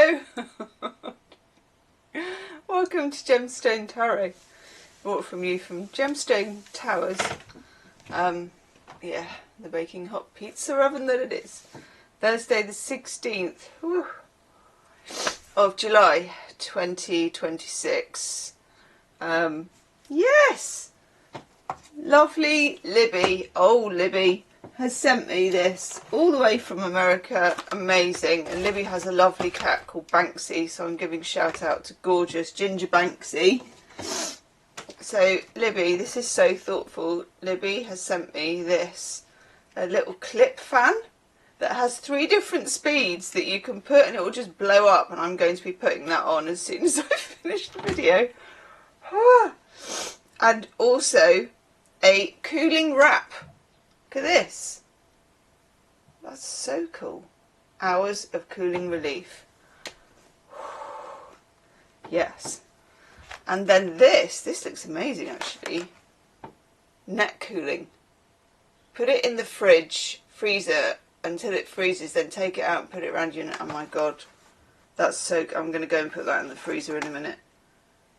Hello! Welcome to Gemstone Tarot. Bought from you from Gemstone Towers. Yeah, the baking hot pizza oven that it is. Thursday the 16th of July 2026. Yes! Lovely Libby, oh Libby, has sent me this all the way from America. Amazing. And Libby has a lovely cat called Banksy, so I'm giving shout out to gorgeous Ginger Banksy. So Libby, this is so thoughtful. Libby has sent me this, a little clip fan that has 3 different speeds that you can put and it will just blow up, and I'm going to be putting that on as soon as I finish the video. And also a cooling wrap. Look at this. That's so cool. Hours of cooling relief. Yes. And then this looks amazing actually. Neck cooling. Put it in the fridge, freezer until it freezes, then take it out and put it around your neck. Oh my god. That's so, I'm going to go and put that in the freezer in a minute.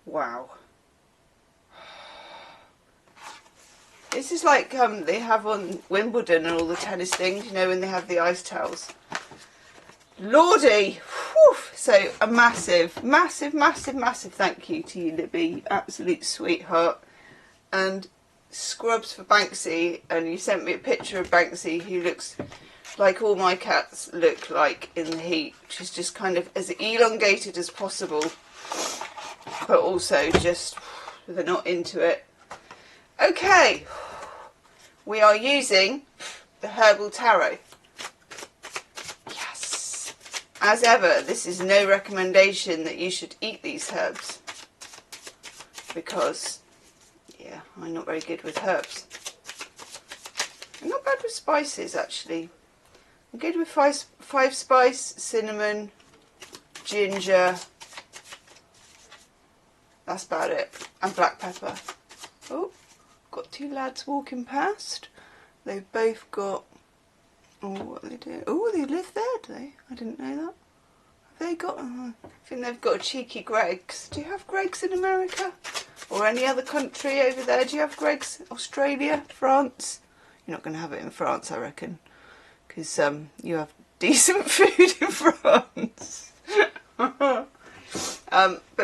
Wow. This is like they have on Wimbledon and all the tennis things, you know, when they have the ice towels. Lordy! Whew. So a massive thank you to you, Libby. Absolute sweetheart. And scrubs for Banksy. And you sent me a picture of Banksy, who looks like all my cats look like in the heat. She's just kind of as elongated as possible, but also just, they're not into it. Okay, we are using the Herbal Tarot. Yes. As ever, this is no recommendation that you should eat these herbs, because, yeah, I'm not very good with herbs. I'm not bad with spices, actually. I'm good with five spice, cinnamon, ginger. That's about it. And black pepper. Oh. Got 2 lads walking past. They've both got, oh, what are they doing? Oh, they live there, do they? I didn't know that. Have they got, I think they've got a cheeky Greggs. Do you have Greggs in America? Or any other country over there? Do you have Greggs? Australia? France? You're not going to have it in France, I reckon. Because you have decent food in France. But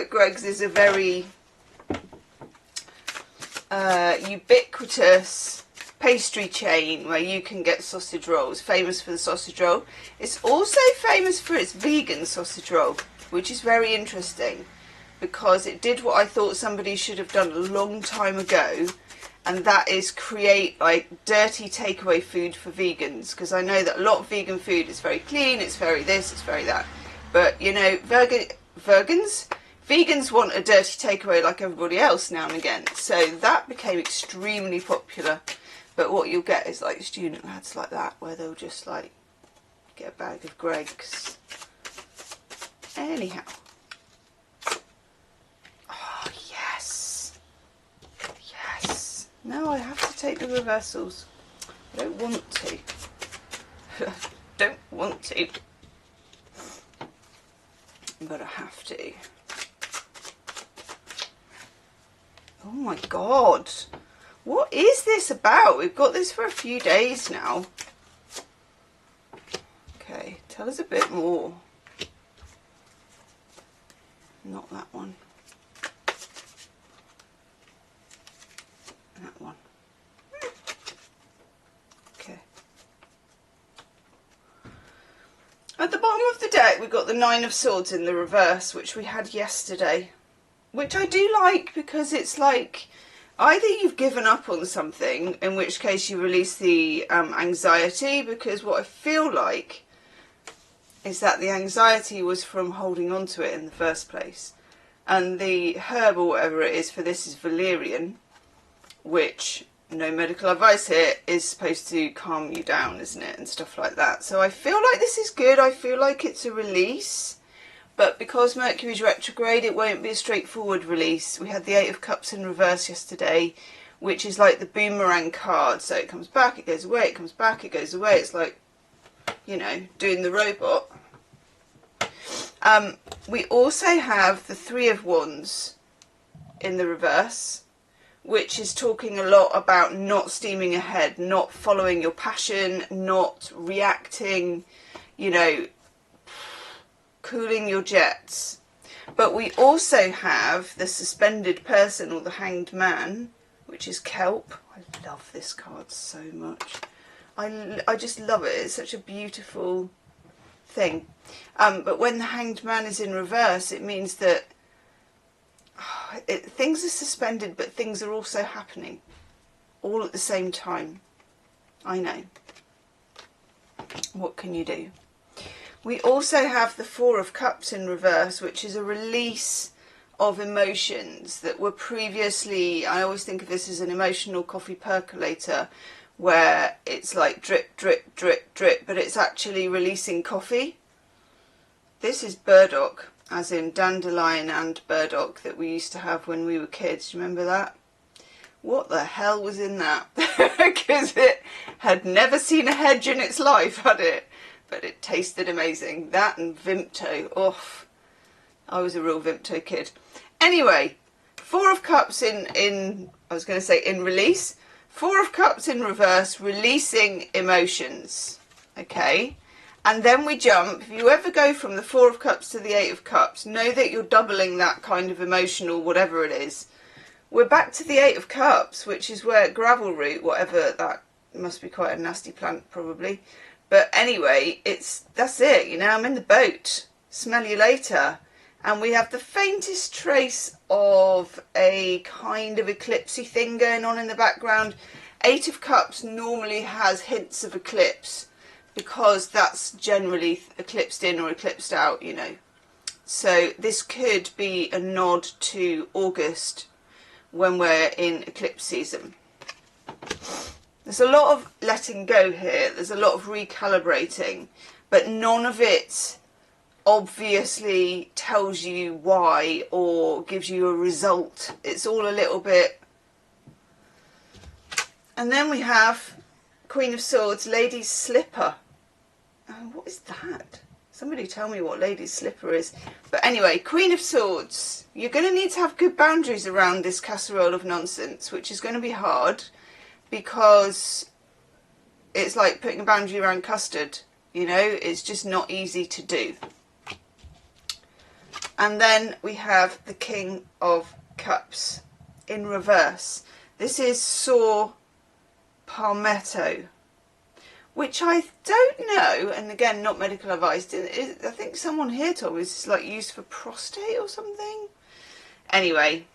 Greggs is a very ubiquitous pastry chain where you can get sausage rolls. Famous for the sausage roll. It's also famous for its vegan sausage roll, which is very interesting because it did what I thought somebody should have done a long time ago, and that is create like dirty takeaway food for vegans, because I know that a lot of vegan food is very clean, it's very this, it's very that, but you know, vegans want a dirty takeaway like everybody else now and again. So that became extremely popular. But what you'll get is like student lads like that, where they'll just like get a bag of Greggs. Anyhow. Oh, yes. Yes. No, I have to take the reversals. I don't want to. Don't want to. But I have to. Oh my god, what is this about? We've got this for a few days now. Okay, tell us a bit more. Not that one. That one. Okay. At the bottom of the deck we've got the 9 of Swords in the reverse, which we had yesterday. Which I do like, because it's like either you've given up on something, in which case you release the anxiety, because what I feel like is that the anxiety was from holding on to it in the first place. And the herb or whatever it is for this is valerian, which, no medical advice here, is supposed to calm you down, isn't it, and stuff like that. So I feel like this is good. I feel like it's a release. But because Mercury's retrograde, it won't be a straightforward release. We had the 8 of Cups in reverse yesterday, which is like the boomerang card. So it comes back, it goes away, it comes back, it goes away. It's like, you know, doing the robot. We also have the Three of Wands in the reverse, which is talking a lot about not steaming ahead, not following your passion, not reacting, you know, cooling your jets. But we also have the Suspended Person, or the Hanged Man, which is Kelp. I love this card so much. I just love it. It's such a beautiful thing. But when the Hanged Man is in reverse, it means that things are suspended, but things are also happening all at the same time. I know. What can you do? We also have the Four of Cups in reverse, which is a release of emotions that were previously, I always think of this as an emotional coffee percolator, where it's like drip, drip, drip, drip, but it's actually releasing coffee. This is burdock, as in dandelion and burdock, that we used to have when we were kids. Do you remember that? What the hell was in that? Because it had never seen a hedge in its life, had it? But it tasted amazing. That and Vimto. Oh, I was a real Vimto kid. Anyway, Four of Cups in I was going to say in release. Four of Cups in reverse, releasing emotions. Okay. And then we jump. If you ever go from the Four of Cups to the Eight of Cups, know that you're doubling that kind of emotional, whatever it is. We're back to the Eight of Cups, which is where gravel root, whatever that, must be quite a nasty plant probably. But anyway, that's it, you know, I'm in the boat. Smell you later. And we have the faintest trace of a kind of eclipsey thing going on in the background. Eight of Cups normally has hints of eclipse, because that's generally eclipsed in or eclipsed out, you know. So this could be a nod to August, when we're in eclipse season. There's a lot of letting go here. There's a lot of recalibrating, but none of it obviously tells you why or gives you a result. It's all a little bit. And then we have Queen of Swords, Lady's Slipper. What is that? Somebody tell me what Lady's Slipper is. But anyway, Queen of Swords. You're going to need to have good boundaries around this casserole of nonsense, which is going to be hard, because it's like putting a boundary around custard. You know, it's just not easy to do. And then we have the King of Cups in reverse. This is Saw Palmetto, which I don't know, and again, not medical advice. I think someone here told me it's like used for prostate or something. Anyway,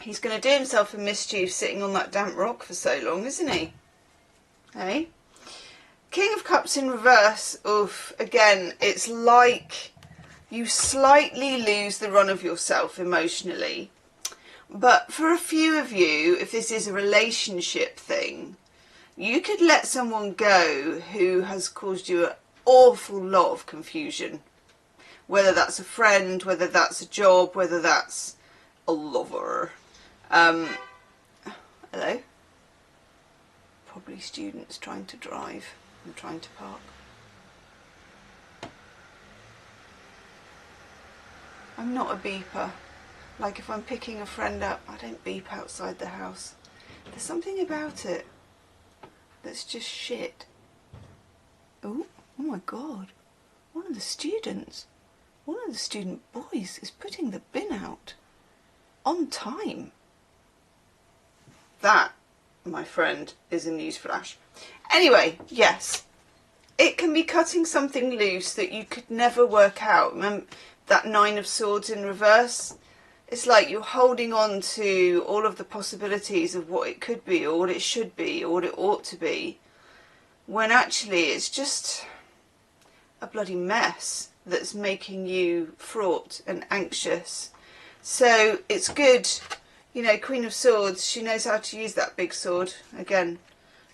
he's going to do himself a mischief sitting on that damp rock for so long, isn't he? Hey? King of Cups in reverse. Oof. Again, it's like you slightly lose the run of yourself emotionally. But for a few of you, if this is a relationship thing, you could let someone go who has caused you an awful lot of confusion. Whether that's a friend, whether that's a job, whether that's a lover. Hello? Probably students trying to drive and trying to park. I'm not a beeper. Like if I'm picking a friend up, I don't beep outside the house. There's something about it that's just shit. Oh my God. One of the student boys is putting the bin out on time. That, my friend, is a newsflash. Anyway, yes, it can be cutting something loose that you could never work out. Remember that Nine of Swords in reverse? It's like you're holding on to all of the possibilities of what it could be, or what it should be, or what it ought to be, when actually it's just a bloody mess that's making you fraught and anxious. So it's good, you know, Queen of Swords, she knows how to use that big sword. Again,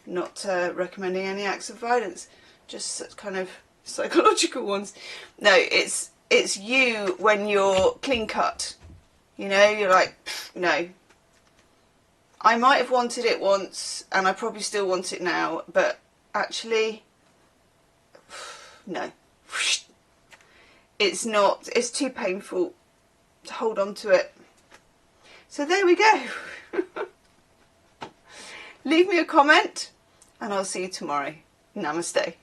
not recommending any acts of violence, just kind of psychological ones. No, it's you when you're clean cut. You know, you're like, no. I might have wanted it once, and I probably still want it now, but actually, no. it's not, it's too painful to hold on to it. So there we go. Leave me a comment and I'll see you tomorrow. Namaste.